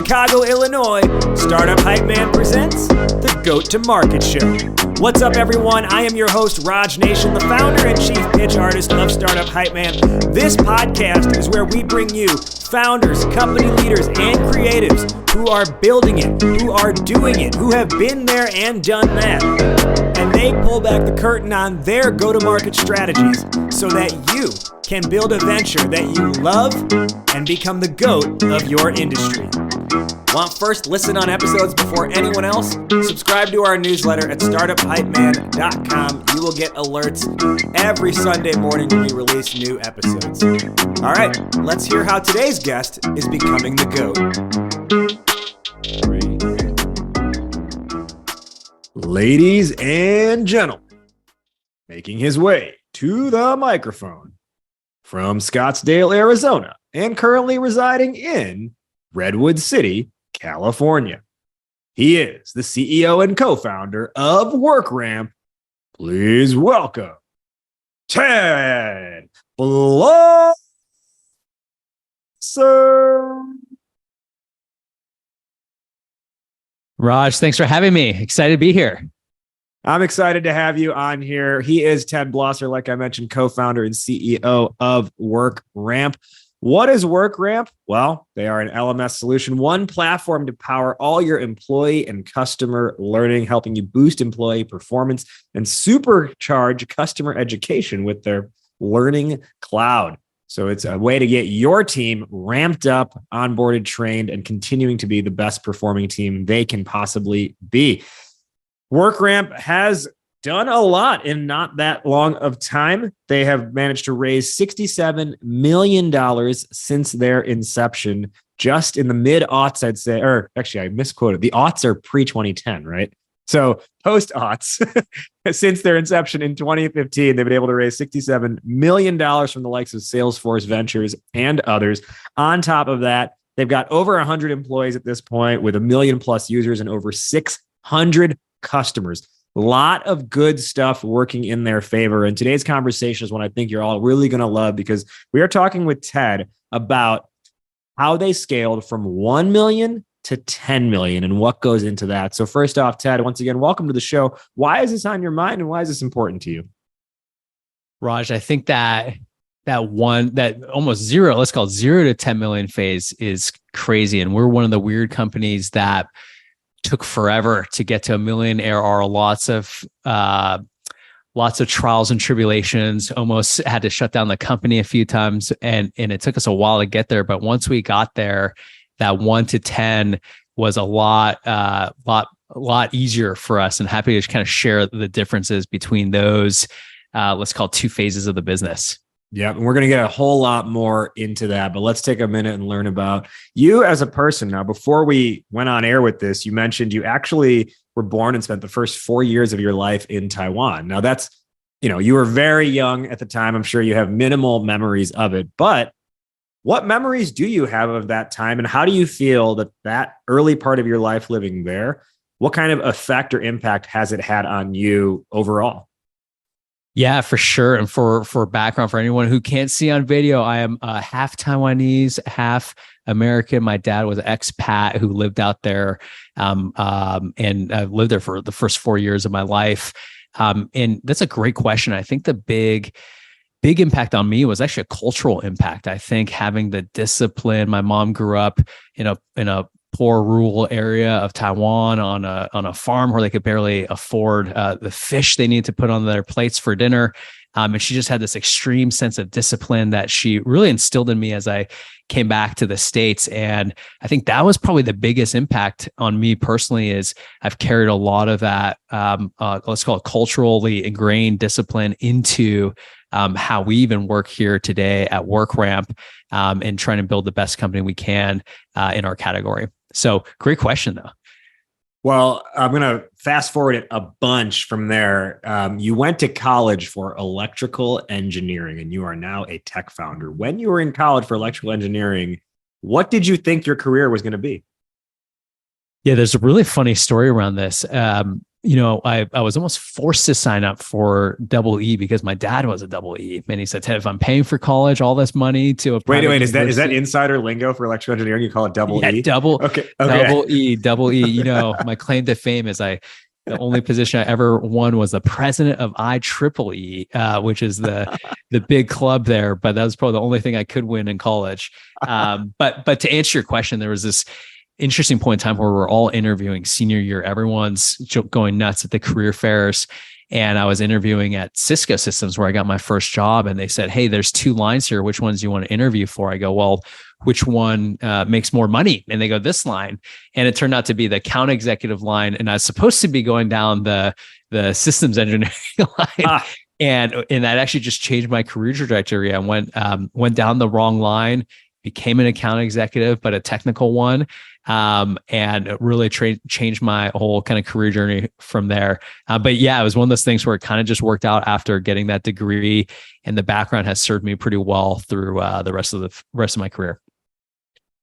Chicago, Illinois, Startup Hype Man presents the Goat to Market Show. What's up, everyone? I am your host, Raj Nation, the founder and chief pitch artist of Startup Hype Man. This podcast is where we bring you founders, company leaders, and creatives who are building it, who are doing it, who have been there and done that. And they pull back the curtain on their go-to-market strategies so that you can build a venture that you love and become the GOAT of your industry. Want first listen on episodes before anyone else? Subscribe to our newsletter at startuphypeman.com. You will get alerts every Sunday morning when we release new episodes. All right, let's hear how today's guest is becoming the GOAT. Ladies and gentlemen, making his way to the microphone from Scottsdale, Arizona, and currently residing in Redwood City, California. He is the CEO and co-founder of WorkRamp. Please welcome Ted Blosser. Raj, thanks for having me. Excited to be here. I'm excited to have you on here. He is Ted Blosser, like I mentioned, co-founder and CEO of WorkRamp. What is WorkRamp? Well, they are an LMS solution, one platform to power all your employee and customer learning, helping you boost employee performance and supercharge customer education with their learning cloud. So it's a way to get your team ramped up, onboarded, trained, and continuing to be the best performing team they can possibly be. WorkRamp has done a lot in not that long of time. They have managed to raise $67 million since their inception, just in the mid-aughts, I'd say, or actually I misquoted. The aughts are pre-2010, right? So post-aughts, since their inception in 2015, they've been able to raise $67 million from the likes of Salesforce Ventures and others. On top of that, they've got over 100 employees at this point with 1 million plus users and over 600 customers. A lot of good stuff working in their favor. And today's conversation is one I think you're all really going to love, because we are talking with Ted about how they scaled from 1 million to 10 million and what goes into that. So first off, Ted, once again, welcome to the show. Why is this on your mind and why is this important to you? Raj, I think that almost zero, let's call it 0 to 10 million phase is crazy. And we're one of the weird companies that took forever to get to 1 million ARR. Lots of trials and tribulations. Almost had to shut down the company a few times, and it took us a while to get there. But once we got there, that 1 to 10 was a lot easier for us. And happy to kind of share the differences between those. Let's call it 2 phases of the business. Yeah, and we're going to get a whole lot more into that, but let's take a minute and learn about you as a person. Now, before we went on air with this, you mentioned you actually were born and spent the first 4 years of your life in Taiwan. Now that's, you were very young at the time. I'm sure you have minimal memories of it, but what memories do you have of that time? And how do you feel that early part of your life living there, what kind of effect or impact has it had on you overall? Yeah, for sure. And for background, for anyone who can't see on video, I am half Taiwanese, half American. My dad was an expat who lived out there, and I've lived there for the first 4 years of my life. And that's a great question. I think the big impact on me was actually a cultural impact. I think having the discipline. My mom grew up in a poor rural area of Taiwan on a farm where they could barely afford the fish they need to put on their plates for dinner. And she just had this extreme sense of discipline that she really instilled in me as I came back to the States. And I think that was probably the biggest impact on me personally, is I've carried a lot of that, let's call it culturally ingrained discipline into how we even work here today at WorkRamp, and trying to build the best company we can in our category. So great question, though. Well, I'm going to fast forward it a bunch from there. You went to college for electrical engineering, and you are now a tech founder. When you were in college for electrical engineering, what did you think your career was going to be? Yeah, there's a really funny story around this. I was almost forced to sign up for double E because my dad was a double E. And he said, Ted, if I'm paying for college, all this money to a private wait, university, is that insider lingo for electrical engineering? You call it double E? Okay. Double E. My claim to fame is the only position I ever won was the president of IEEE, which is the big club there. But that was probably the only thing I could win in college. But to answer your question, there was this interesting point in time where we're all interviewing senior year. Everyone's going nuts at the career fairs. And I was interviewing at Cisco Systems where I got my first job. And they said, hey, there's 2 lines here. Which ones do you want to interview for? I go, well, which one makes more money? And they go, this line. And it turned out to be the account executive line. And I was supposed to be going down the systems engineering line. And that actually just changed my career trajectory. I went down the wrong line, became an account executive, but a technical one. And it really changed my whole kind of career journey from there. But yeah, it was one of those things where it kind of just worked out after getting that degree, and the background has served me pretty well through the rest of my career.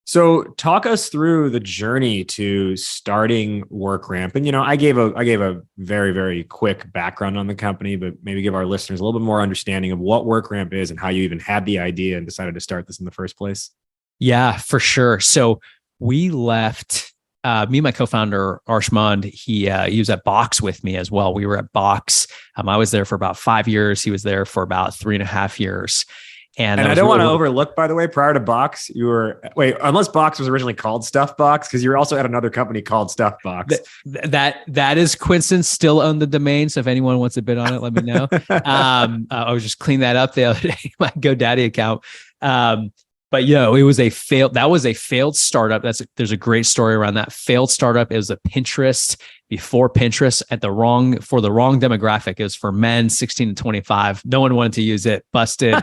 So talk us through the journey to starting WorkRamp. And, I gave a very, very quick background on the company, but maybe give our listeners a little bit more understanding of what WorkRamp is and how you even had the idea and decided to start this in the first place. Yeah, for sure. So we left, me and my co-founder, Arshmand, he was at Box with me as well. We were at Box. I was there for about 5 years. He was there for about 3.5 years. And I don't want to overlook, by the way, prior to Box, unless Box was originally called Stuffbox, because you were also at another company called Stuffbox. That is coincidence, still own the domain. So if anyone wants to bid on it, let me know. I was just cleaning that up the other day, my GoDaddy account. But it was a failed startup. There's a great story around that failed startup. It was a Pinterest before Pinterest for the wrong demographic. It was for men 16 to 25. No one wanted to use it. Busted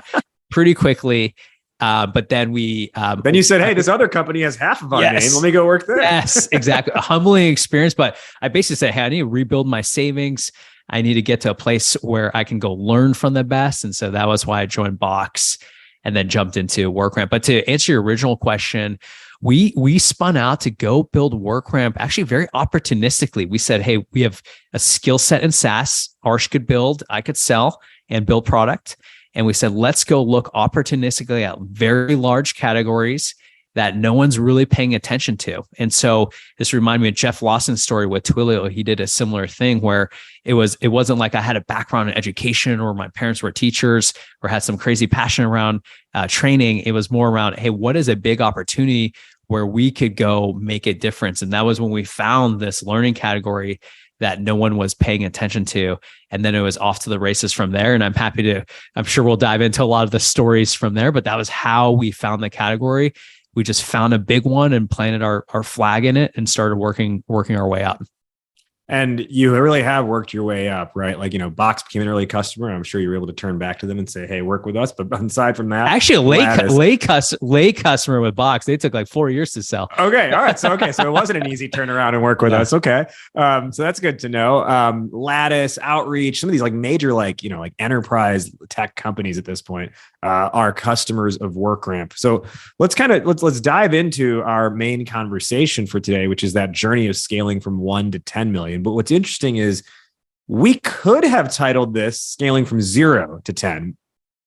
pretty quickly. But then then you said, hey, this other company has half of our name. Let me go work there. Yes, exactly. A humbling experience. But I basically said, hey, I need to rebuild my savings. I need to get to a place where I can go learn from the best. And so that was why I joined Box and then jumped into WorkRamp. But to answer your original question, we spun out to go build WorkRamp actually very opportunistically. We said, hey, we have a skill set in SaaS. Arsh could build, I could sell and build product. And we said, let's go look opportunistically at very large categories that no one's really paying attention to. And so this reminded me of Jeff Lawson's story with Twilio. He did a similar thing where it wasn't like I had a background in education or my parents were teachers or had some crazy passion around training. It was more around, hey, what is a big opportunity where we could go make a difference? And that was when we found this learning category that no one was paying attention to. And then it was off to the races from there. And I'm sure we'll dive into a lot of the stories from there, but that was how we found the category. We just found a big one and planted our flag in it and started working our way up. And you really have worked your way up, right? Like, Box became an early customer. I'm sure you were able to turn back to them and say, hey, work with us. But aside from that, actually lay customer with Box, they took like 4 years to sell. Okay. All right. So it wasn't an easy turnaround and work with us. Okay. So that's good to know. Lattice, Outreach, some of these like major, like enterprise tech companies at this point are customers of WorkRamp. So let's dive into our main conversation for today, which is that journey of scaling from 1 to 10 million. But what's interesting is we could have titled this scaling from 0 to 10,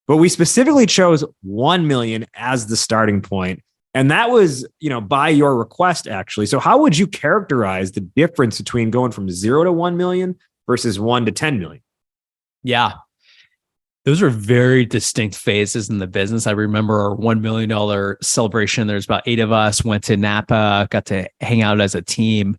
but we specifically chose 1 million as the starting point. And that was, by your request, actually. So how would you characterize the difference between going from 0 to 1 million versus 1 to 10 million? Yeah. Those are very distinct phases in the business. I remember our $1 million celebration. There's about 8 of us, went to Napa, got to hang out as a team.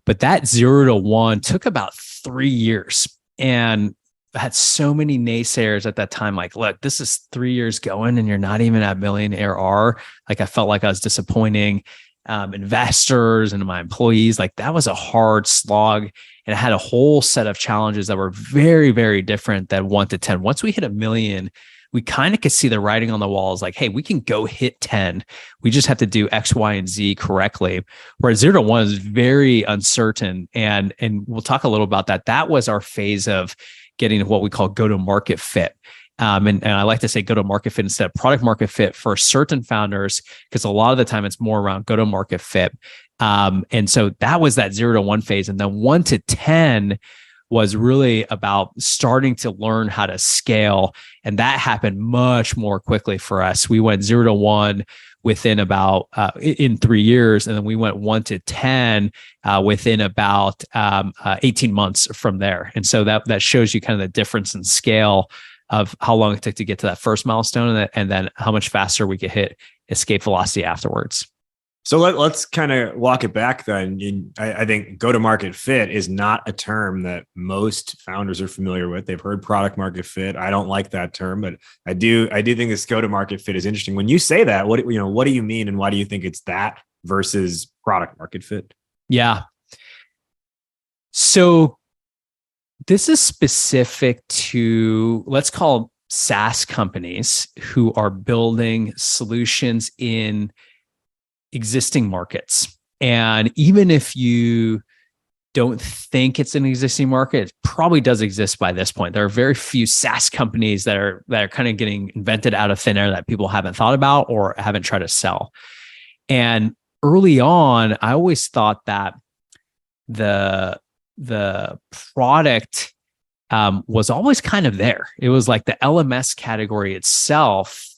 But that 0 to 1 took about 3 years. And I had so many naysayers at that time. Like, look, this is 3 years going and you're not even at million ARR. Like I felt like I was disappointing investors and my employees. Like that was a hard slog. And it had a whole set of challenges that were very, very different than 1 to 10. Once we hit 1 million, we kind of could see the writing on the walls. Like, hey, we can go hit 10. We just have to do X, Y, and Z correctly. Whereas 0 to 1 is very uncertain. And we'll talk a little about that. That was our phase of getting to what we call go-to-market fit. And I like to say go-to-market fit instead of product market fit for certain founders, because a lot of the time it's more around go-to-market fit. And so that was that 0 to 1 phase. And then 1 to 10 was really about starting to learn how to scale. And that happened much more quickly for us. We went 0 to 1 within about in 3 years. And then we went 1 to 10 within about 18 months from there. And so that shows you kind of the difference in scale of how long it took to get to that first milestone, and then how much faster we could hit escape velocity afterwards. So let's kind of walk it back then. I think go-to-market fit is not a term that most founders are familiar with. They've heard product market fit. I don't like that term, but I do think this go-to-market fit is interesting. When you say that, what do you mean, and why do you think it's that versus product market fit? Yeah. So this is specific to, let's call SaaS companies who are building solutions in existing markets. And even if you don't think it's an existing market, it probably does exist by this point. There are very few SaaS companies that are kind of getting invented out of thin air that people haven't thought about or haven't tried to sell. And early on, I always thought that the product was always kind of there. It was like the LMS category itself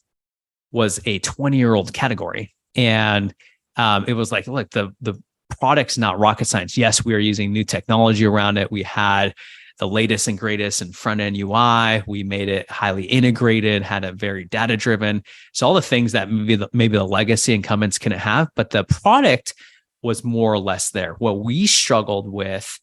was a 20-year-old category. And it was like, look, the product's not rocket science. Yes, we are using new technology around it. We had the latest and greatest in front-end UI. We made it highly integrated, had it very data-driven. So all the things that maybe the legacy incumbents couldn't have, but the product was more or less there. What we struggled with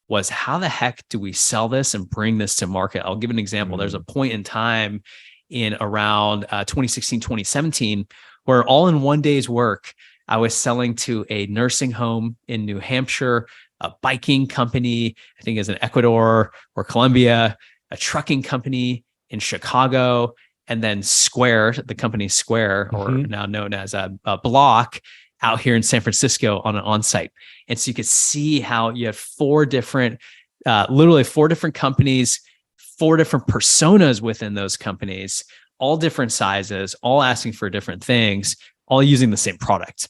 was, how the heck do we sell this and bring this to market? I'll give an example. There's a point in time in around 2016, 2017, where all in one day's work, I was selling to a nursing home in New Hampshire, a biking company, I think is in Ecuador or Colombia, a trucking company in Chicago, and then Square, the company Square, or now known as a Block, out here in San Francisco on an onsite. And so you could see how you have literally four different companies, 4 different personas within those companies, all different sizes, all asking for different things, all using the same product.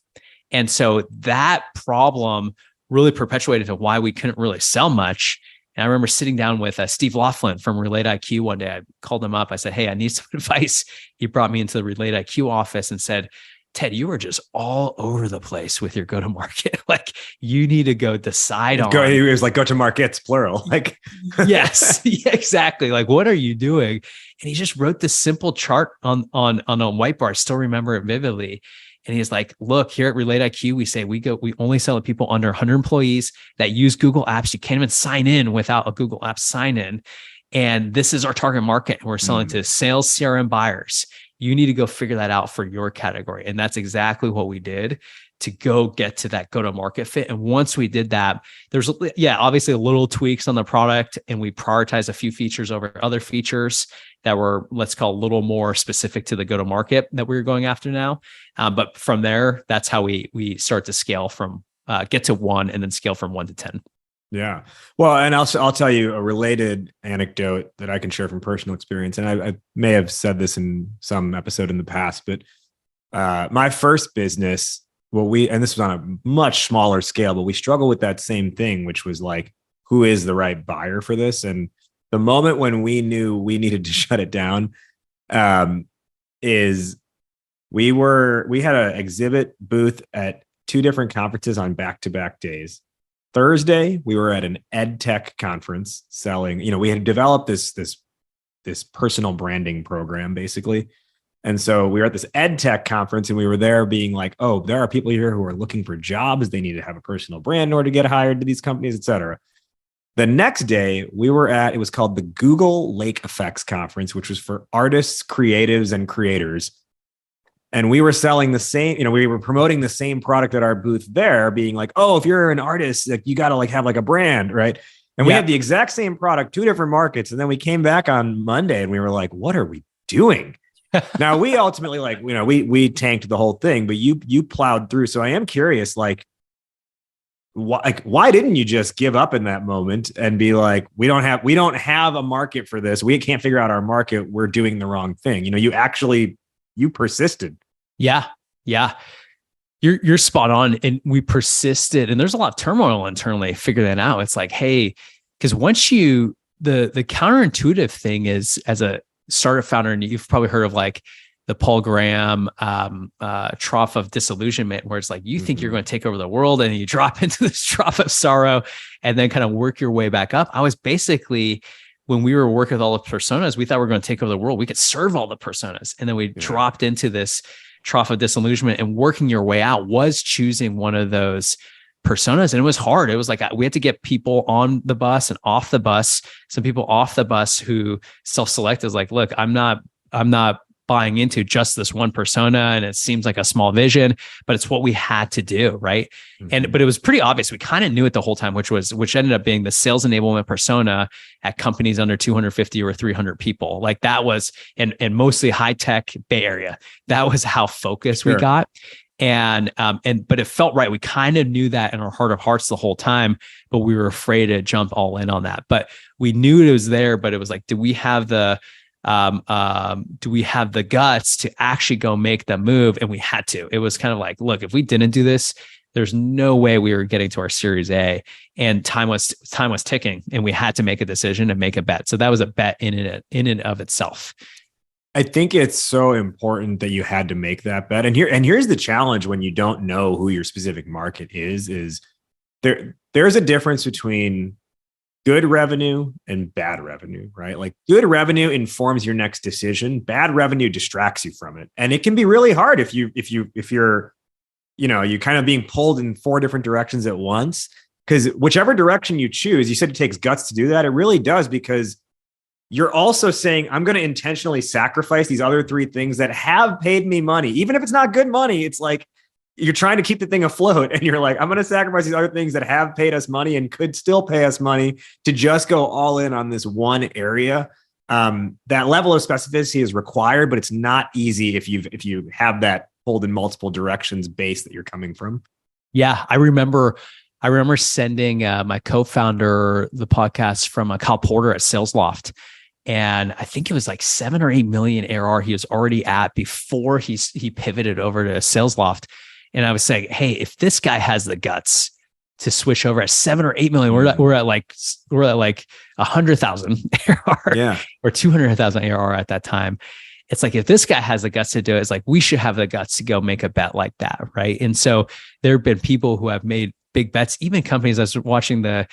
And so that problem really perpetuated to why we couldn't really sell much. And I remember sitting down with Steve Laughlin from Relate IQ one day. I called him up. I said, hey, I need some advice. He brought me into the Relate IQ office and said, Ted, you were just all over the place with your go-to-market. Like, you need to go decide on. It was like go-to-markets, plural. Like, yes, yeah, exactly. Like, what are you doing? And he just wrote this simple chart on a whiteboard. I still remember it vividly. And he's like, look, here at Relate IQ, we say we only sell to people under 100 employees that use Google Apps. You can't even sign in without a Google Apps sign in. And this is our target market. And we're selling to sales CRM buyers. You need to go figure that out for your category. And that's exactly what we did to go get to that go-to-market fit. And once we did that, there's, obviously a little tweaks on the product, and we prioritized a few features over other features that were, let's call, a little more specific to the go-to-market that we were going after now. But from there, that's how we start to scale from, get to 1 and then scale from 1 to 10. Yeah. Well, and I'll tell you a related anecdote that I can share from personal experience. And I may have said this in some episode in the past, but my first business, and this was on a much smaller scale, but we struggled with that same thing, which was like, who is the right buyer for this? And the moment when we knew we needed to shut it down, is we had an exhibit booth at 2 different conferences on back-to-back days. Thursday, we were at an ed tech conference selling, we had developed this personal branding program basically. And so we were at this ed tech conference, and we were there being like, oh, there are people here who are looking for jobs. They need to have a personal brand in order to get hired to these companies, et cetera. The next day we were it was called the Google Lake Effects Conference, which was for artists, creatives, and creators. And we were selling the same, we were promoting the same product at our booth there, being like, oh, if you're an artist, like, you got to have like a brand, right? And we had the exact same product, 2 different markets. And then we came back on Monday and we were like, what are we doing? Now we ultimately we tanked the whole thing, but you plowed through. So I am curious, why didn't you just give up in that moment and be like, we don't have a market for this. We can't figure out our market. We're doing the wrong thing. You persisted. Yeah. You're spot on. And we persisted, and there's a lot of turmoil internally to figure that out. It's like, hey, because once the counterintuitive thing is, as a startup founder, and you've probably heard of like the Paul Graham trough of disillusionment, where it's like you think you're going to take over the world and you drop into this trough of sorrow and then kind of work your way back up. I was basically, when we were working with all the personas, we thought we were going to take over the world. We could serve all the personas. And then we dropped into this trough of disillusionment, and working your way out was choosing one of those personas. And it was hard. It was like, we had to get people on the bus and off the bus. Some people off the bus who self-select as like, look, I'm not buying into just this one persona, and it seems like a small vision, but it's what we had to do, right? But it was pretty obvious. We kind of knew it the whole time, which ended up being the sales enablement persona at companies under 250 or 300 people. Like that was, and mostly high tech Bay Area. That was how focused we got. But it felt right. We kind of knew that in our heart of hearts the whole time, but we were afraid to jump all in on that. But we knew it was there, but it was like, do we have the guts to actually go make the move? And we had to. It was kind of like, look, if we didn't do this, there's no way we were getting to our Series A, and time was ticking, and we had to make a decision and make a bet. So that was a bet in and of itself. I think it's so important that you had to make that bet. And here's the challenge when you don't know who your specific market is there's a difference between good revenue and bad revenue, right? Like good revenue informs your next decision. Bad revenue distracts you from it. And it can be really hard if you're kind of being pulled in 4 different directions at once, because whichever direction you choose, you said it takes guts to do that. It really does, because you're also saying, I'm going to intentionally sacrifice these other 3 things that have paid me money. Even if it's not good money, it's like you're trying to keep the thing afloat, and you're like, I'm going to sacrifice these other things that have paid us money and could still pay us money to just go all in on this one area. That level of specificity is required, but it's not easy if you have that pulled in multiple directions base that you're coming from. Yeah, I remember sending my co-founder the podcast from Kyle Porter at SalesLoft. And I think it was like 7 or 8 million ARR he was already at before he pivoted over to SalesLoft. And I was saying, hey, if this guy has the guts to switch over at 7 or 8 million, we're at like 100,000 ARR, or 200,000 ARR at that time. It's like, if this guy has the guts to do it, it's like, we should have the guts to go make a bet like that, right? And so there have been people who have made big bets, even companies. I was watching the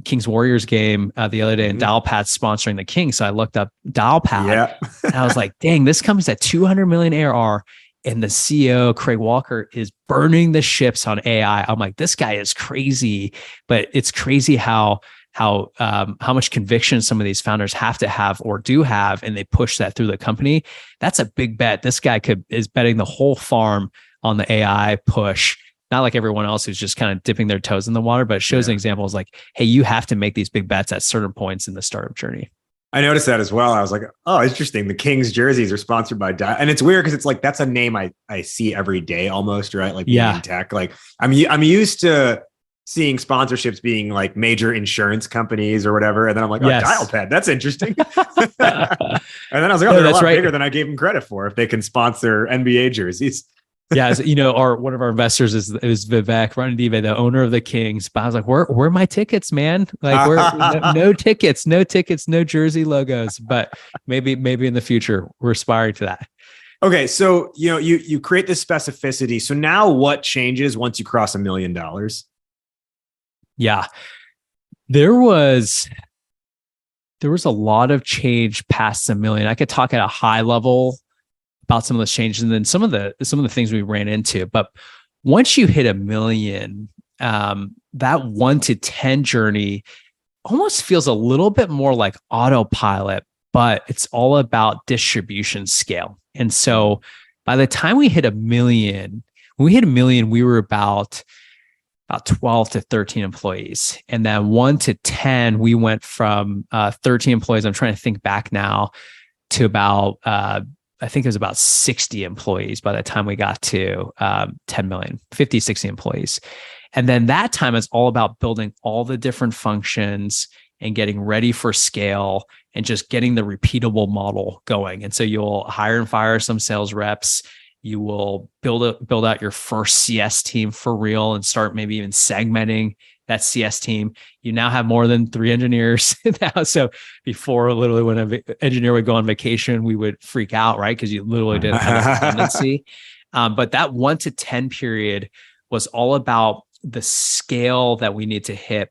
Kings Warriors game the other day, and Dialpad's sponsoring the Kings. So I looked up Dialpad, and I was like, dang, this company's at 200 million ARR, and the CEO, Craig Walker, is burning the ships on AI. I'm like, this guy is crazy. But it's crazy how much conviction some of these founders have to have or do have, and they push that through the company. That's a big bet. This guy is betting the whole farm on the AI push. Not like everyone else who's just kind of dipping their toes in the water, but it shows an example. Is like, hey, you have to make these big bets at certain points in the startup journey. I noticed that as well. I was like, oh, interesting. The Kings jerseys are sponsored by and it's weird because it's like, that's a name I see every day almost, right? Like being in tech. Like I'm used to seeing sponsorships being like major insurance companies or whatever. And then I'm like, Dialpad, that's interesting. And then I was like, they're a lot bigger than I gave them credit for if they can sponsor NBA jerseys. Yeah, one of our investors is Vivek Ranadive, the owner of the Kings. But I was like, where are my tickets, man? Like, no tickets, no jersey logos. But maybe in the future we're aspiring to that. Okay, so you create this specificity. So now what changes once you cross $1 million? Yeah, there was a lot of change past $1 million. I could talk at a high level about some of those changes, and then some of the things we ran into. But once you hit $1 million, that 1 to 10 journey almost feels a little bit more like autopilot, but it's all about distribution scale. And so by the time we hit $1 million, we were about 12 to 13 employees. And then 1 to 10, we went from 13 employees. I'm trying to think back now to about, I think it was about 60 employees by the time we got to 10 million, 50, 60 employees. And then that time is all about building all the different functions and getting ready for scale and just getting the repeatable model going. And so you'll hire and fire some sales reps, You will build out your first CS team for real and start maybe even segmenting that CS team. You now have more than 3 engineers now. So before, literally, when an engineer would go on vacation, we would freak out, right? Because you literally didn't have that redundancy. But that 1 to 10 period was all about the scale that we need to hit,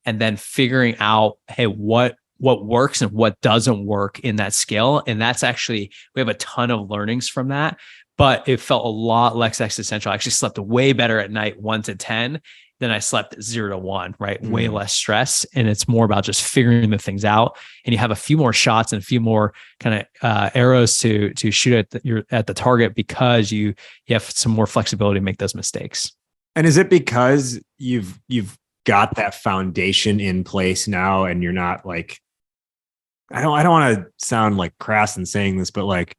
and then figuring out, hey, what works and what doesn't work in that scale. And that's actually, we have a ton of learnings from that, but it felt a lot less existential. I actually slept way better at night 1 to 10 than I slept 0 to 1, right? Way less stress. And it's more about just figuring the things out. And you have a few more shots and a few more kind of arrows to shoot at the target, because you have some more flexibility to make those mistakes. And is it because you've got that foundation in place now, and you're not like, I don't want to sound like crass in saying this, but like,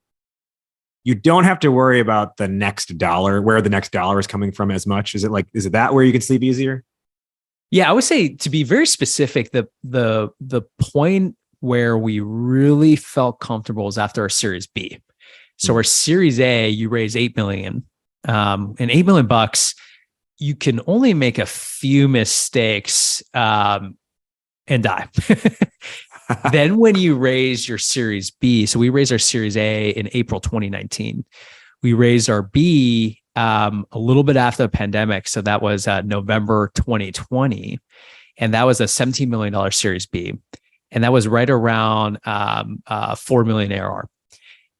you don't have to worry about the next dollar, where the next dollar is coming from as much? Is it that where you can sleep easier? Yeah, I would say, to be very specific, the point where we really felt comfortable was after our Series B. So our Series A, you raise 8 million, and $8 million bucks, you can only make a few mistakes and die. Then when you raise your Series B, so we raised our Series A in April 2019. We raised our B a little bit after the pandemic. So that was November 2020. And that was a $17 million Series B. And that was right around 4 million ARR.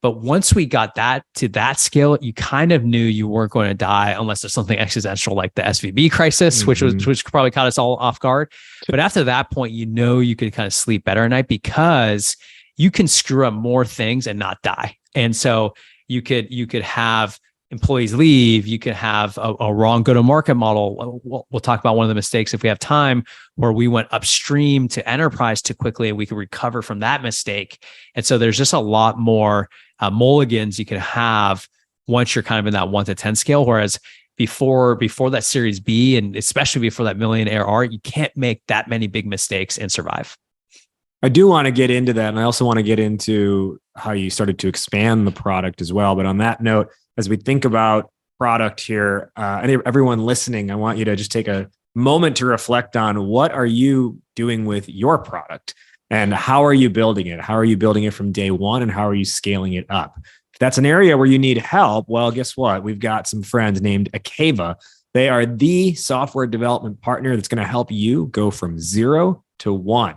But once we got that to that scale, you kind of knew you weren't going to die unless there's something existential like the SVB crisis, which probably caught us all off guard. But after that point, you could kind of sleep better at night, because you can screw up more things and not die. And so you could have employees leave, you could have a wrong go-to-market model. We'll talk about one of the mistakes if we have time, where we went upstream to enterprise too quickly, and we could recover from that mistake. And so there's just a lot more mulligans you can have once you're kind of in that 1 to 10 scale. Whereas before that Series B, and especially before that million ARR, you can't make that many big mistakes and survive. I do want to get into that. And I also want to get into how you started to expand the product as well. But on that note, as we think about product here, and everyone listening, I want you to just take a moment to reflect on, what are you doing with your product, and how are you building it? How are you building it from day one, and how are you scaling it up? If that's an area where you need help, well, guess what? We've got some friends named Akava. They are the software development partner that's going to help you go from 0 to 1.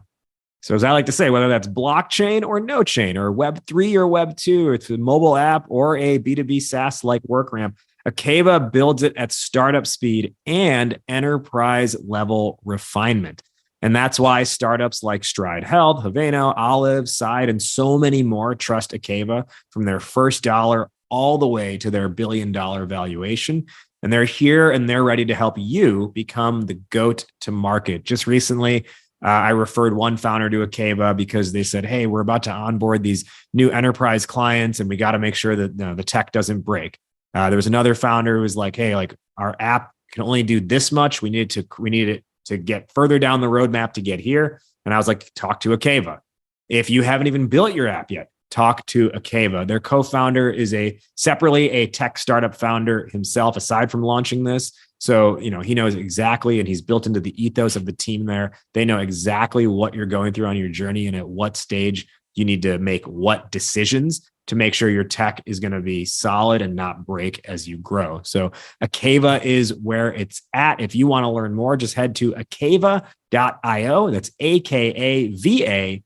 So as I like to say, whether that's blockchain or no chain, or Web3 or Web2, or it's a mobile app or a B2B SaaS like WorkRamp, Akava builds it at startup speed and enterprise level refinement. And that's why startups like Stride Health, Haveno, Olive, Side, and so many more trust Akava from their first dollar all the way to their $1 billion valuation. And they're here and they're ready to help you become the GOAT to market. Just recently, I referred one founder to Akava because they said, hey, we're about to onboard these new enterprise clients, and we got to make sure that the tech doesn't break. There was another founder who was like, hey, like, our app can only do this much. We need it to get further down the roadmap to get here. And I was like, talk to Akava. If you haven't even built your app yet, talk to Akava. Their co-founder is separately a tech startup founder himself, aside from launching this. So, he knows exactly, and he's built into the ethos of the team there. They know exactly what you're going through on your journey, and at what stage you need to make what decisions to make sure your tech is going to be solid and not break as you grow. So Akava is where it's at. If you want to learn more, just head to akava.io. That's akava.io.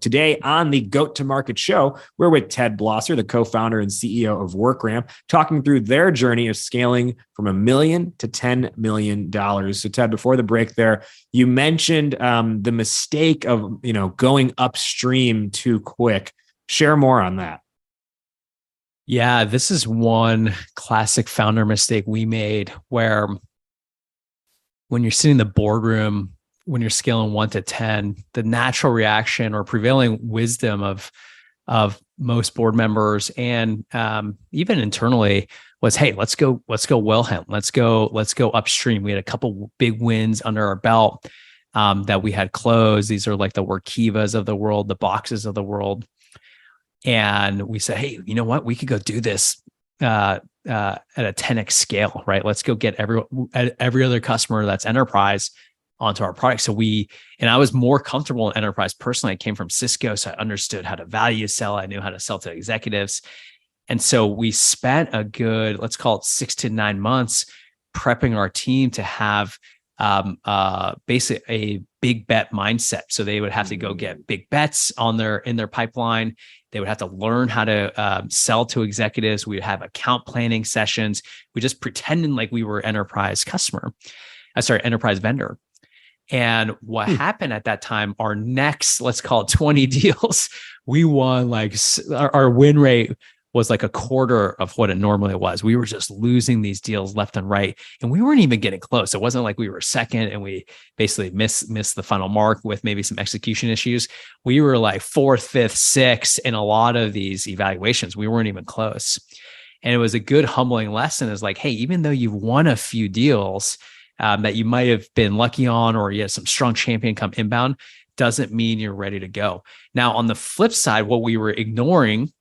Today on the Goat to Market show, we're with Ted Blosser, the co-founder and CEO of WorkRamp, talking through their journey of scaling from $1 million to $10 million. So Ted, before the break there, you mentioned the mistake of going upstream too quick. Share more on that. Yeah, this is one classic founder mistake we made, where when you're sitting in the boardroom, when you're scaling 1 to 10, the natural reaction or prevailing wisdom of most board members and even internally was, hey, let's go well hunt. Let's go upstream. We had a couple big wins under our belt that we had closed. These are like the Workivas of the world, the Boxes of the world. And we said, hey, you know what? We could go do this at a 10x scale, right? Let's go get every other customer that's enterprise onto our product. And I was more comfortable in enterprise personally. I came from Cisco, so I understood how to value sell. I knew how to sell to executives. And so we spent a good, let's call it 6 to 9 months prepping our team to have basically a big bet mindset. So they would have to go get big bets in their pipeline. They would have to learn how to sell to executives. We would have account planning sessions. We just pretended like we were enterprise vendor. And what happened at that time, our next, let's call it 20 deals, we won like our win rate was like a quarter of what it normally was. We were just losing these deals left and right, and we weren't even getting close. It wasn't like we were second and we basically missed the final mark with maybe some execution issues. We were like fourth, fifth, sixth in a lot of these evaluations. We weren't even close. And it was a good humbling lesson is like, hey, even though you've won a few deals that you might have been lucky on, or you had some strong champion come inbound, doesn't mean you're ready to go. Now, on the flip side, what we were ignoring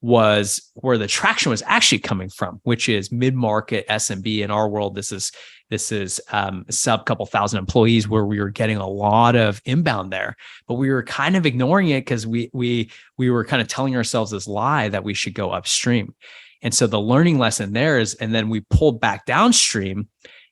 was where the traction was actually coming from, which is mid-market SMB. In our world, this is sub couple thousand employees, where we were getting a lot of inbound there, but we were kind of ignoring it because we were kind of telling ourselves this lie that we should go upstream. And so the learning lesson there is, and then we pulled back downstream.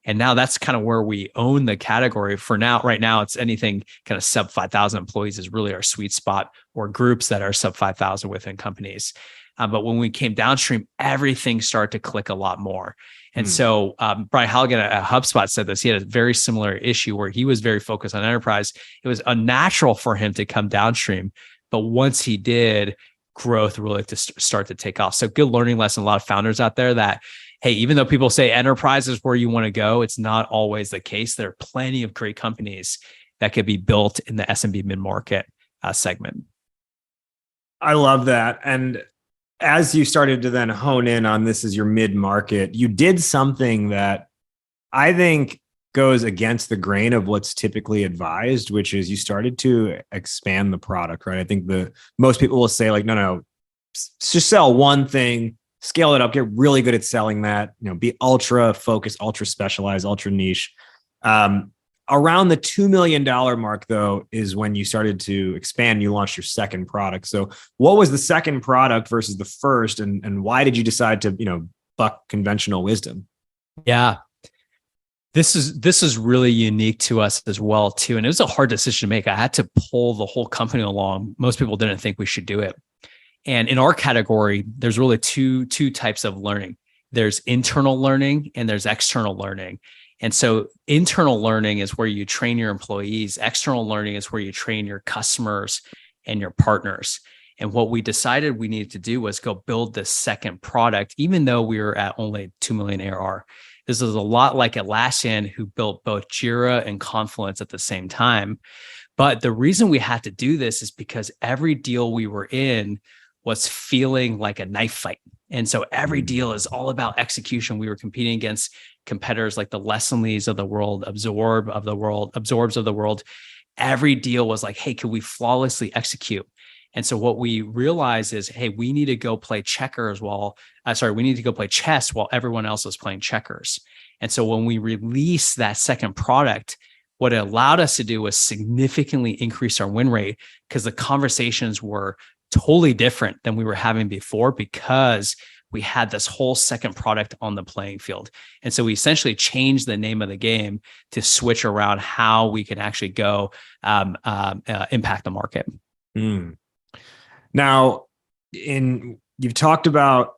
And now that's kind of where we own the category for now. Right now, it's anything kind of sub 5,000 employees is really our sweet spot, or groups that are sub 5,000 within companies. But when we came downstream, everything started to click a lot more. And so Brian Halligan at HubSpot said this. He had a very similar issue where he was very focused on enterprise. It was unnatural for him to come downstream. But once he did, growth really to start to take off. So good learning lesson. A lot of founders out there that, hey, even though people say enterprise is where you want to go, it's not always the case. There are plenty of great companies that could be built in the SMB mid-market segment. I love that. And as you started to then hone in on this as your mid-market, you did something that I think goes against the grain of what's typically advised, which is you started to expand the product, right? I think most people will say like, no, just sell one thing, scale it up, get really good at selling that, be ultra focused, ultra specialized, ultra niche. Around the $2 million mark, though, is when you started to expand. You launched your second product. So what was the second product versus the first? And why did you decide to, buck conventional wisdom? Yeah. This is really unique to us as well, too. And it was a hard decision to make. I had to pull the whole company along. Most people didn't think we should do it. And in our category, there's really two types of learning. There's internal learning and there's external learning. And so internal learning is where you train your employees. External learning is where you train your customers and your partners. And what we decided we needed to do was go build this second product, even though we were at only 2 million ARR. This is a lot like Atlassian, who built both Jira and Confluence at the same time. But the reason we had to do this is because every deal we were in was feeling like a knife fight. And so every deal is all about execution. We were competing against competitors like the Lessonlys of the world, Absorbs of the world. Every deal was like, hey, could we flawlessly execute? And so what we realized is, hey, we need to go play chess while everyone else is playing checkers. And so when we released that second product, what it allowed us to do was significantly increase our win rate, because the conversations were totally different than we were having before, because we had this whole second product on the playing field. And so we essentially changed the name of the game to switch around how we can actually go impact the market. Now, you've talked about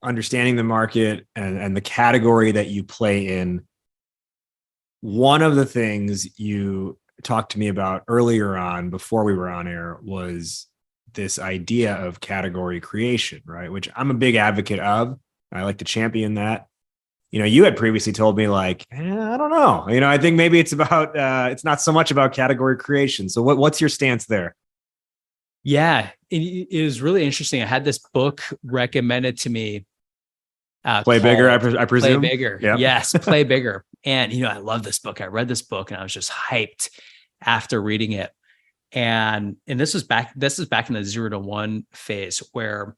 understanding the market and the category that you play in. One of the things you talked to me about earlier on, before we were on air, was this idea of category creation, right? Which I'm a big advocate of. I like to champion that. You had previously told me like, I don't know. I think maybe it's not so much about category creation. So what's your stance there? Yeah, it is really interesting. I had this book recommended to me. Play Bigger, I presume? Play Bigger. Yep. Yes, Play Bigger. And, I love this book. I read this book and I was just hyped after reading it. And this is back in the 0 to 1 phase where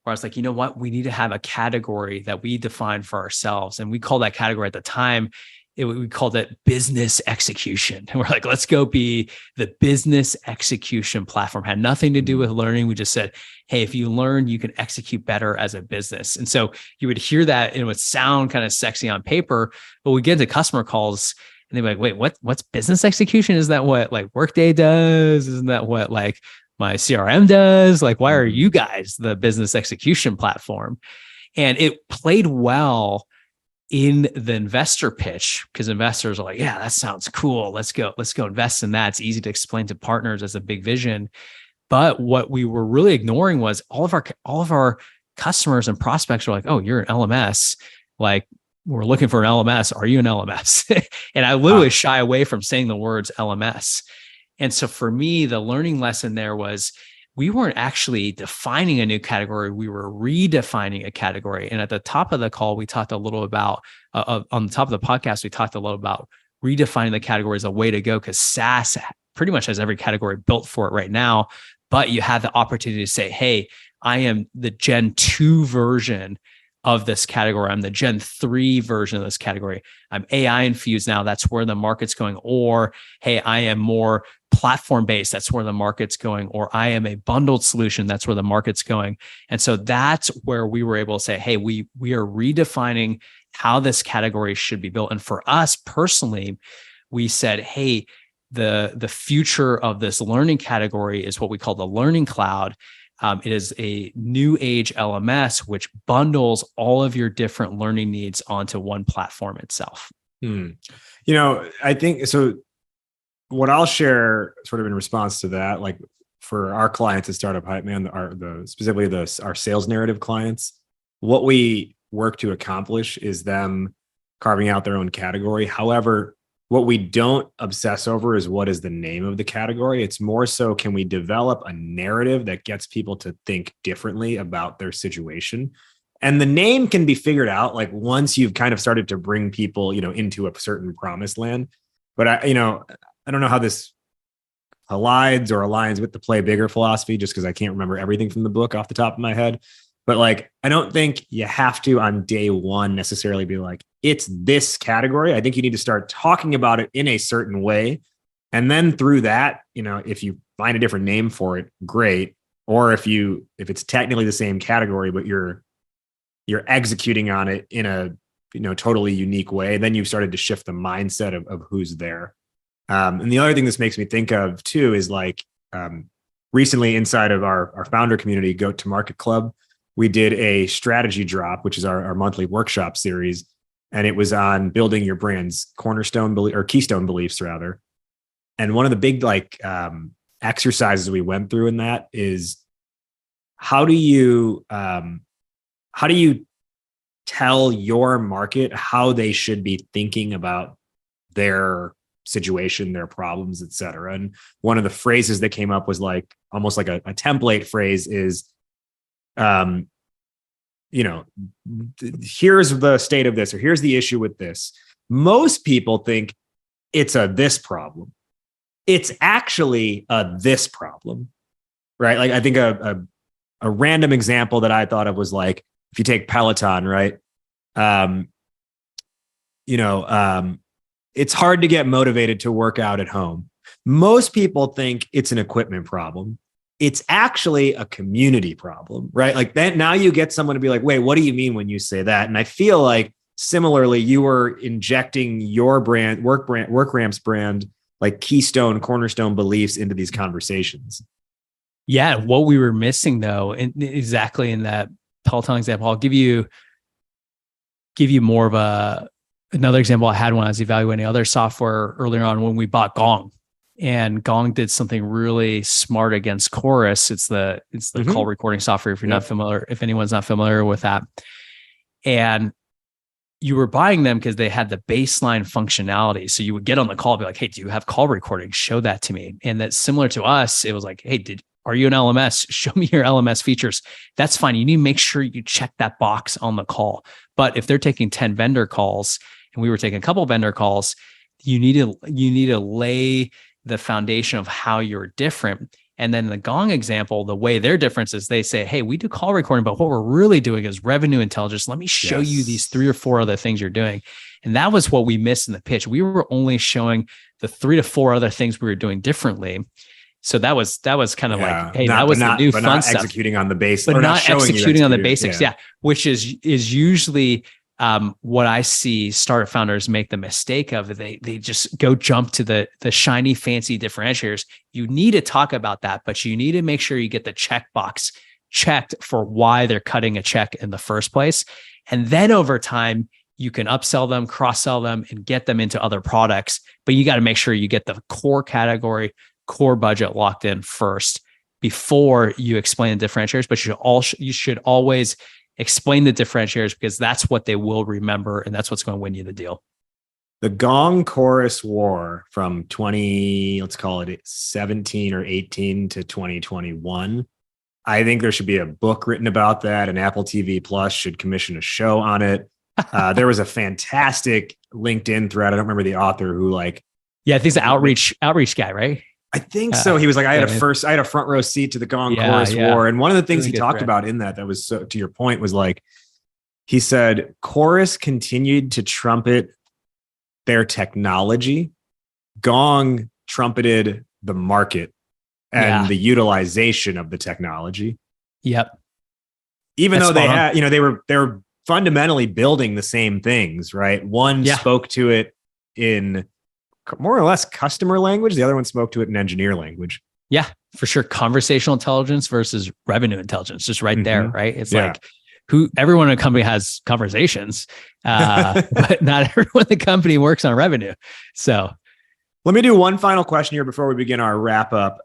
I was like, you know what, we need to have a category that we define for ourselves. And we called that category at the time, we called it business execution. And we're like, let's go be the business execution platform. Had nothing to do with learning. We just said, hey, if you learn, you can execute better as a business. And so you would hear that and it would sound kind of sexy on paper, but we get into customer calls and they'd be like, wait, what's business execution? Is that what like Workday does? Isn't that what like my CRM does? Like, why are you guys the business execution platform? And it played well in the investor pitch because investors are like, yeah, that sounds cool. Let's go invest in that. It's easy to explain to partners as a big vision. But what we were really ignoring was all of our customers and prospects were like, oh, you're an LMS. Like, we're looking for an LMS. Are you an LMS? And I literally shy away from saying the words LMS. And so for me, the learning lesson there was we weren't actually defining a new category. We were redefining a category. And at the top of the call, we talked a little about, on the top of the podcast, we talked a little about redefining the category as a way to go because SaaS pretty much has every category built for it right now. But you have the opportunity to say, hey, I am the Gen 2 version of this category. I'm the Gen 3 version of this category. I'm AI infused now. That's where the market's going. Or, hey, I am more platform-based. That's where the market's going. Or I am a bundled solution. That's where the market's going. And so that's where we were able to say, hey, we are redefining how this category should be built. And for us personally, we said, hey, the future of this learning category is what we call the learning cloud. It is a new age LMS, which bundles all of your different learning needs onto one platform itself. You know, I think so. What I'll share sort of in response to that, like for our clients at Startup Hype Man, specifically our sales narrative clients, what we work to accomplish is them carving out their own category. However, what we don't obsess over is what is the name of the category. It's more so, can we develop a narrative that gets people to think differently about their situation? And the name can be figured out like once you've kind of started to bring people, into a certain promised land. But I don't know how this collides or aligns with the play bigger philosophy, just because I can't remember everything from the book off the top of my head. But like, I don't think you have to on day one necessarily be like, it's this category. I think you need to start talking about it in a certain way. And then through that, if you find a different name for it, great. Or if it's technically the same category, but you're executing on it in a, totally unique way, then you've started to shift the mindset of who's there. And the other thing this makes me think of too is like recently inside of our founder community, Go to Market Club, we did a strategy drop, which is our monthly workshop series. And it was on building your brand's keystone beliefs rather. And one of the big exercises we went through in that is how do you tell your market how they should be thinking about their situation, their problems, et cetera. And one of the phrases that came up was like almost like a template phrase is, here's the state of this, or here's the issue with this. Most people think it's a this problem. It's actually a this problem, right? Like I think a random example that I thought of was like, if you take Peloton, right? It's hard to get motivated to work out at home. Most people think it's an equipment problem. It's actually a community problem, right? Like then now you get someone to be like, wait, what do you mean when you say that? And I feel like similarly, you were injecting your brand, WorkRamp's brand, like keystone, cornerstone beliefs into these conversations. Yeah. What we were missing though, and exactly in that Peloton example, I'll give you more of another example I had when I was evaluating other software earlier on when we bought Gong. And Gong did something really smart against Chorus. It's the call recording software. If you're not familiar, if anyone's not familiar with that, and you were buying them because they had the baseline functionality. So you would get on the call, and be like, "Hey, do you have call recording? Show that to me." And that's similar to us. It was like, "Hey, are you an LMS? Show me your LMS features." That's fine. You need to make sure you check that box on the call. But if they're taking 10 vendor calls, and we were taking a couple vendor calls, you need to lay the foundation of how you're different. And then the Gong example, the way their difference is they say, hey, we do call recording, but what we're really doing is revenue intelligence. Let me show you these 3 or 4 other things you're doing. And that was what we missed in the pitch. We were only showing the 3 to 4 other things we were doing differently. So that was kind of like, hey, that was the new fun stuff. Executing on the basics, but not executing on the basics. Yeah. Which is usually what I see startup founders make the mistake of. They just go jump to the shiny, fancy differentiators. You need to talk about that, but you need to make sure you get the checkbox checked for why they're cutting a check in the first place. And then over time, you can upsell them, cross-sell them, and get them into other products. But you got to make sure you get the core category, core budget locked in first before you explain the differentiators. But you should always explain the differentiators, because that's what they will remember, and that's what's going to win you the deal. The Gong Chorus War from 17 or 18 to 2021. I think there should be a book written about that, and Apple TV Plus should commission a show on it. There was a fantastic LinkedIn thread. I don't remember the author who I think it's the outreach guy, right? I think so. He was like, I had a front row seat to the Gong Chorus War. And one of the things he talked about in that was, so to your point, was like, he said, Chorus continued to trumpet their technology. Gong trumpeted the market and the utilization of the technology. Yep. Even though they had, they were fundamentally building the same things, right? One spoke to it in more or less customer language. The other one spoke to it in engineer language. Yeah, for sure. Conversational intelligence versus revenue intelligence, just right there, right? It's like everyone in a company has conversations, but not everyone in the company works on revenue. So let me do one final question here before we begin our wrap up.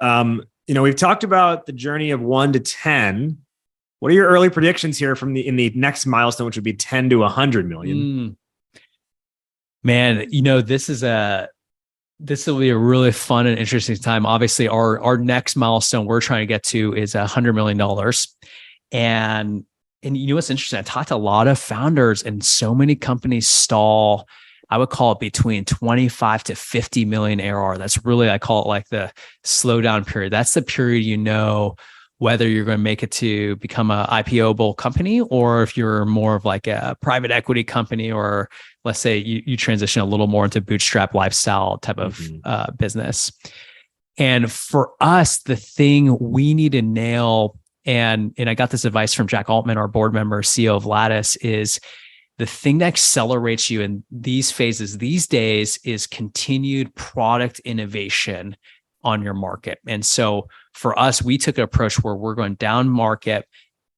We've talked about the journey of 1 to 10. What are your early predictions here in the next milestone, which would be 10 to 100 million? Man, this will be a really fun and interesting time. Obviously, our next milestone we're trying to get to is $100 million. And what's interesting? I talked to a lot of founders, and so many companies stall. I would call it between 25 to 50 million ARR. That's really, I call it like the slowdown period. That's the period, whether you're going to make it to become a IPO-able company, or if you're more of like a private equity company, or let's say you transition a little more into bootstrap lifestyle type of business. And for us, the thing we need to nail, and I got this advice from Jack Altman, our board member, CEO of Lattice, is the thing that accelerates you in these phases these days is continued product innovation on your market. And so for us, we took an approach where we're going down market,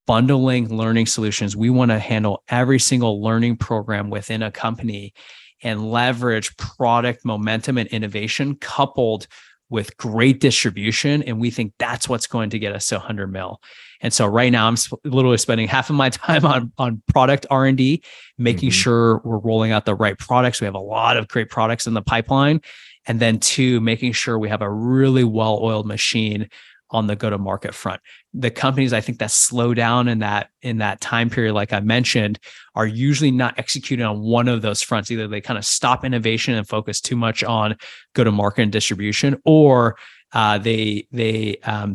bundling learning solutions. We want to handle every single learning program within a company and leverage product momentum and innovation coupled with great distribution. And we think that's what's going to get us to 100 mil. And so right now I'm literally spending half of my time on product R&D, making sure we're rolling out the right products. We have a lot of great products in the pipeline. And then 2, making sure we have a really well-oiled machine on the go-to-market front. The companies I think that slow down in that time period, like I mentioned, are usually not executing on one of those fronts. Either they kind of stop innovation and focus too much on go-to-market and distribution, or they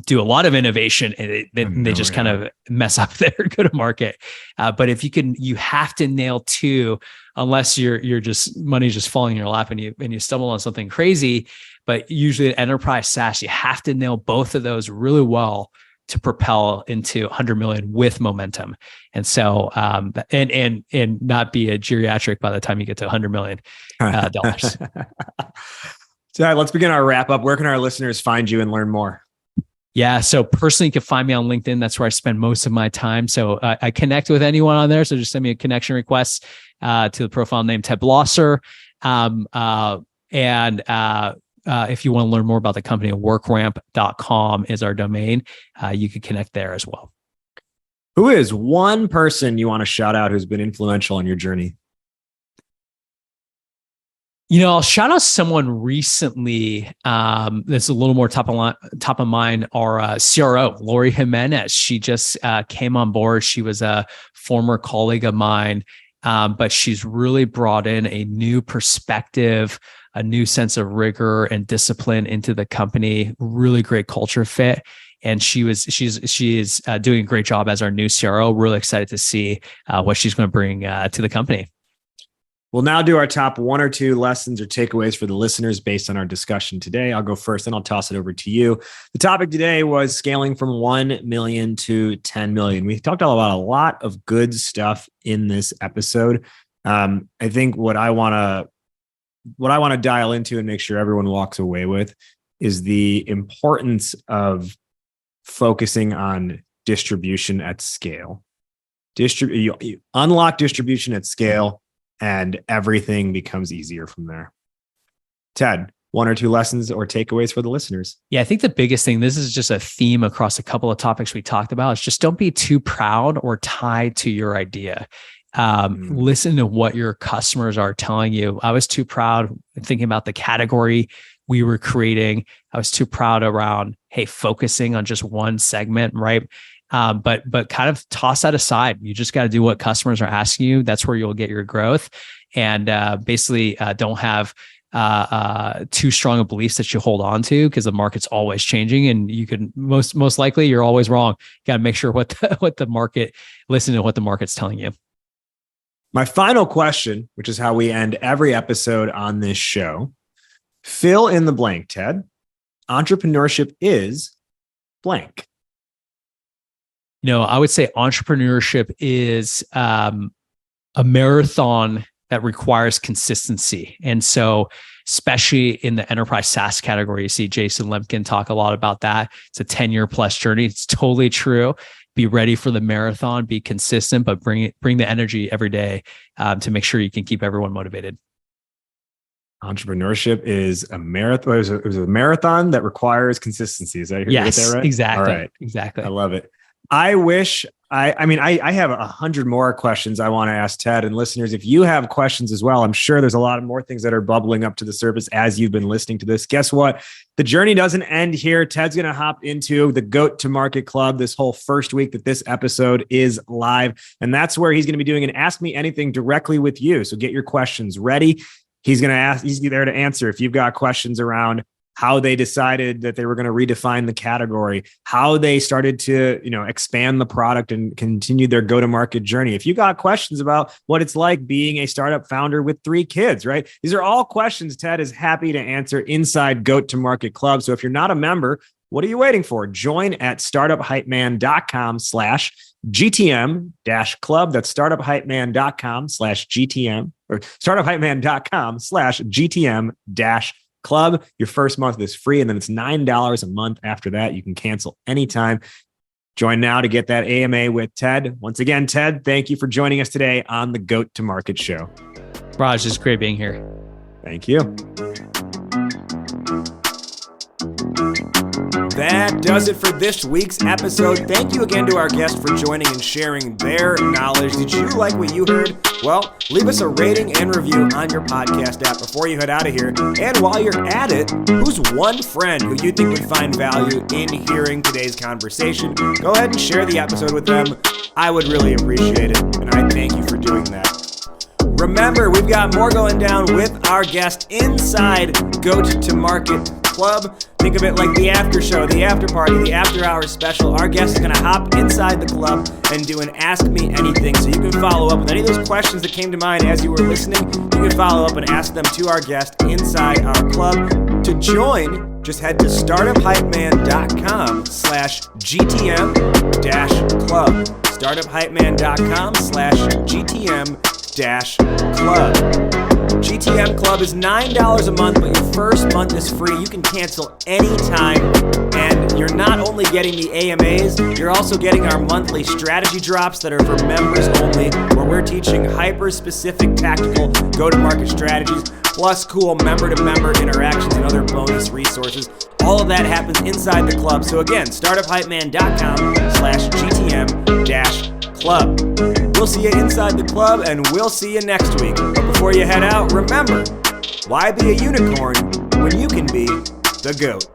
do a lot of innovation and they just kind of mess up their go-to-market. But if you have to nail 2, unless you're just money's just falling in your lap and you stumble on something crazy. But usually at enterprise SaaS, you have to nail both of those really well to propel into 100 million with momentum. And so, and not be a geriatric by the time you get to $100 million. So let's begin our wrap up. Where can our listeners find you and learn more? Yeah. So personally, you can find me on LinkedIn. That's where I spend most of my time. So I connect with anyone on there. So just send me a connection request to the profile name Ted Blosser. If you want to learn more about the company, WorkRamp.com is our domain. You can connect there as well. Who is one person you want to shout out who's been influential in your journey? I'll shout out someone recently that's a little more top of mind, our CRO, Lori Jimenez. She just came on board. She was a former colleague of mine, but she's really brought in a new perspective, a new sense of rigor and discipline into the company. Really great culture fit. And she is doing a great job as our new CRO. Really excited to see what she's going to bring to the company. We'll now do our top 1 or 2 lessons or takeaways for the listeners based on our discussion today. I'll go first, and I'll toss it over to you. The topic today was scaling from 1 million to 10 million. We talked about a lot of good stuff in this episode. I think what I want to dial into and make sure everyone walks away with is the importance of focusing on distribution at scale. You unlock distribution at scale, and everything becomes easier from there. Ted, 1 or 2 lessons or takeaways for the listeners? Yeah, I think the biggest thing, this is just a theme across a couple of topics we talked about, is just don't be too proud or tied to your idea. Listen to what your customers are telling you. I was too proud thinking about the category we were creating. I was too proud around, hey, focusing on just one segment, right? But kind of toss that aside. You just got to do what customers are asking you. That's where you'll get your growth. And basically don't have too strong of beliefs that you hold on to, because the market's always changing, and you can most likely you're always wrong. You got to make sure listen to what the market's telling you. My final question, which is how we end every episode on this show, fill in the blank, Ted. Entrepreneurship is blank. I would say entrepreneurship is a marathon that requires consistency. And so, especially in the enterprise SaaS category, you see Jason Lemkin talk a lot about that. It's a 10-year plus journey. It's totally true. Be ready for the marathon, be consistent, but bring the energy every day to make sure you can keep everyone motivated. Entrepreneurship is a marathon. It was a marathon that requires consistency. Is that right? Yes, right? Exactly. All right. Exactly. I love it. I have 100 more questions I want to ask Ted, and listeners, if you have questions as well, I'm sure there's a lot of more things that are bubbling up to the surface as you've been listening to this. Guess what? The journey doesn't end here. Ted's going to hop into the Goat to Market Club this whole first week that this episode is live. And that's where he's going to be doing an Ask Me Anything directly with you. So get your questions ready. He's there to answer. If you've got questions around how they decided that they were going to redefine the category, how they started to, expand the product and continue their go-to-market journey. If you got questions about what it's like being a startup founder with 3 kids, right? These are all questions Ted is happy to answer inside Goat to Market Club. So if you're not a member, what are you waiting for? Join at startuphypeman.com/GTM-club. That's startuphypeman.com/GTM or startuphypeman.com/GTM-club. Your first month is free, and then it's $9 a month after that. You can cancel anytime. Join now to get that AMA with Ted. Once again, Ted, thank you for joining us today on the Goat to Market Show. Raj, it's great being here. Thank you. That does it for this week's episode. Thank you again to our guests for joining and sharing their knowledge. Did you like what you heard? Well, leave us a rating and review on your podcast app before you head out of here. And while you're at it, who's one friend who you think would find value in hearing today's conversation? Go ahead and share the episode with them. I would really appreciate it, and I thank you for doing that. Remember, we've got more going down with our guest inside Goat to Market Club. Think of it like the after show, the after party, the after hours special. Our guest is going to hop inside the club and do an Ask Me Anything. So you can follow up with any of those questions that came to mind as you were listening. You can follow up and ask them to our guest inside our club. To join, just head to startuphypeman.com/GTM-club. startuphypeman.com/GTM-club. GTM Club is $9 a month, but your first month is free. You can cancel anytime, and you're not only getting the AMAs, you're also getting our monthly strategy drops that are for members only, where we're teaching hyper-specific tactical go-to-market strategies, plus cool member-to-member interactions and other bonus resources. All of that happens inside the club. So again, startuphypeman.com/GTM-club. We'll see you inside the club, and we'll see you next week. But before you head out, remember, why be a unicorn when you can be the GOAT?